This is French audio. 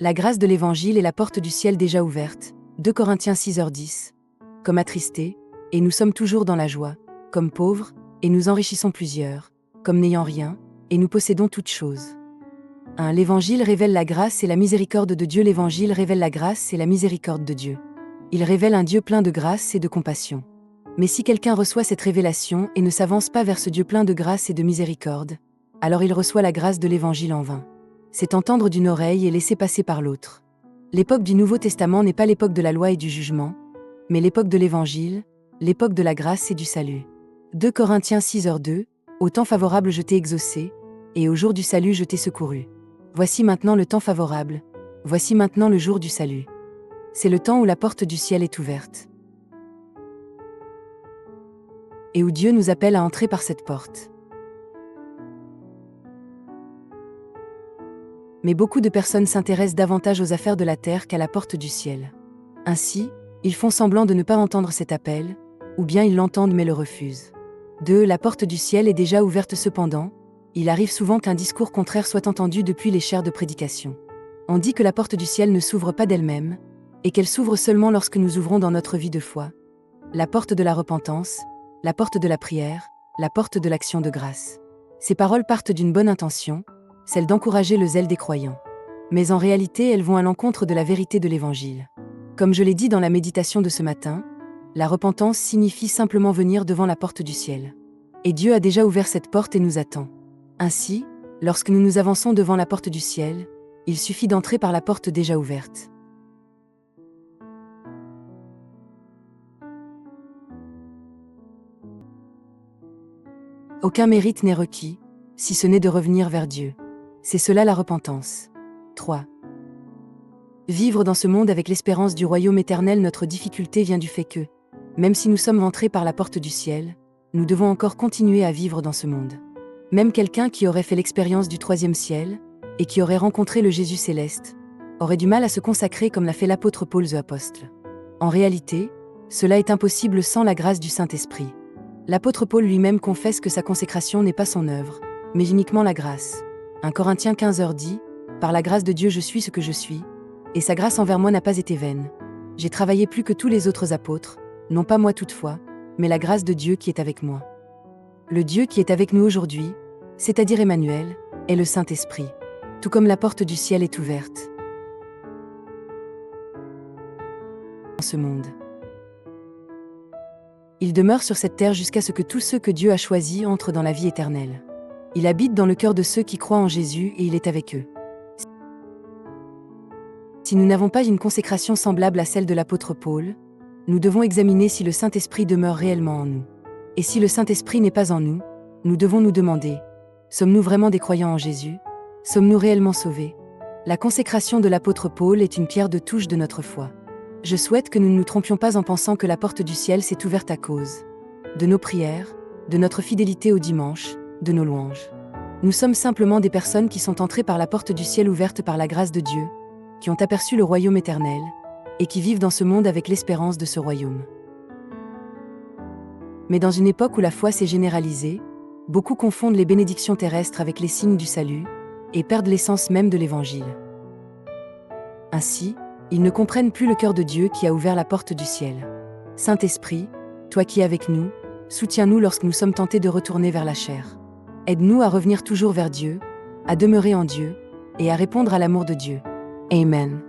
La grâce de l'Évangile est la porte du ciel déjà ouverte, 2 Corinthiens 6h10. Comme attristés, et nous sommes toujours dans la joie, comme pauvres, et nous enrichissons plusieurs, comme n'ayant rien, et nous possédons toutes choses. 1. L'Évangile révèle la grâce et la miséricorde de Dieu. L'Évangile révèle la grâce et la miséricorde de Dieu. Il révèle un Dieu plein de grâce et de compassion. Mais si quelqu'un reçoit cette révélation et ne s'avance pas vers ce Dieu plein de grâce et de miséricorde, alors il reçoit la grâce de l'Évangile en vain. C'est entendre d'une oreille et laisser passer par l'autre. L'époque du Nouveau Testament n'est pas l'époque de la loi et du jugement, mais l'époque de l'Évangile, l'époque de la grâce et du salut. 2 Corinthiens 6h2, au temps favorable je t'ai exaucé, et au jour du salut je t'ai secouru. Voici maintenant le temps favorable, voici maintenant le jour du salut. C'est le temps où la porte du ciel est ouverte. Et où Dieu nous appelle à entrer par cette porte. Mais beaucoup de personnes s'intéressent davantage aux affaires de la terre qu'à la porte du ciel. Ainsi, ils font semblant de ne pas entendre cet appel, ou bien ils l'entendent mais le refusent. 2. La porte du ciel est déjà ouverte cependant, il arrive souvent qu'un discours contraire soit entendu depuis les chaires de prédication. On dit que la porte du ciel ne s'ouvre pas d'elle-même, et qu'elle s'ouvre seulement lorsque nous ouvrons dans notre vie de foi. La porte de la repentance, la porte de la prière, la porte de l'action de grâce. Ces paroles partent d'une bonne intention, celle d'encourager le zèle des croyants. Mais en réalité, elles vont à l'encontre de la vérité de l'Évangile. Comme je l'ai dit dans la méditation de ce matin, la repentance signifie simplement venir devant la porte du ciel. Et Dieu a déjà ouvert cette porte et nous attend. Ainsi, lorsque nous nous avançons devant la porte du ciel, il suffit d'entrer par la porte déjà ouverte. Aucun mérite n'est requis, si ce n'est de revenir vers Dieu. C'est cela la repentance. 3. Vivre dans ce monde avec l'espérance du royaume éternel. Notre difficulté vient du fait que, même si nous sommes entrés par la porte du ciel, nous devons encore continuer à vivre dans ce monde. Même quelqu'un qui aurait fait l'expérience du 3e ciel, et qui aurait rencontré le Jésus céleste, aurait du mal à se consacrer comme l'a fait l'apôtre Paul the Apostle. En réalité, cela est impossible sans la grâce du Saint-Esprit. L'apôtre Paul lui-même confesse que sa consécration n'est pas son œuvre, mais uniquement la grâce. 1 Corinthiens 15h dit, « Par la grâce de Dieu je suis ce que je suis, et sa grâce envers moi n'a pas été vaine. J'ai travaillé plus que tous les autres apôtres, non pas moi toutefois, mais la grâce de Dieu qui est avec moi. » Le Dieu qui est avec nous aujourd'hui, c'est-à-dire Emmanuel, est le Saint-Esprit. Tout comme la porte du ciel est ouverte dans ce monde. Il demeure sur cette terre jusqu'à ce que tous ceux que Dieu a choisis entrent dans la vie éternelle. Il habite dans le cœur de ceux qui croient en Jésus et il est avec eux. Si nous n'avons pas une consécration semblable à celle de l'apôtre Paul, nous devons examiner si le Saint-Esprit demeure réellement en nous. Et si le Saint-Esprit n'est pas en nous, nous devons nous demander, sommes-nous vraiment des croyants en Jésus? Sommes-nous réellement sauvés? La consécration de l'apôtre Paul est une pierre de touche de notre foi. Je souhaite que nous ne nous trompions pas en pensant que la porte du ciel s'est ouverte à cause de nos prières, de notre fidélité au dimanche, de nos louanges. Nous sommes simplement des personnes qui sont entrées par la porte du ciel ouverte par la grâce de Dieu, qui ont aperçu le royaume éternel, et qui vivent dans ce monde avec l'espérance de ce royaume. Mais dans une époque où la foi s'est généralisée, beaucoup confondent les bénédictions terrestres avec les signes du salut, et perdent l'essence même de l'Évangile. Ainsi, ils ne comprennent plus le cœur de Dieu qui a ouvert la porte du ciel. Saint-Esprit, toi qui es avec nous, soutiens-nous lorsque nous sommes tentés de retourner vers la chair. Aide-nous à revenir toujours vers Dieu, à demeurer en Dieu, et à répondre à l'amour de Dieu. Amen.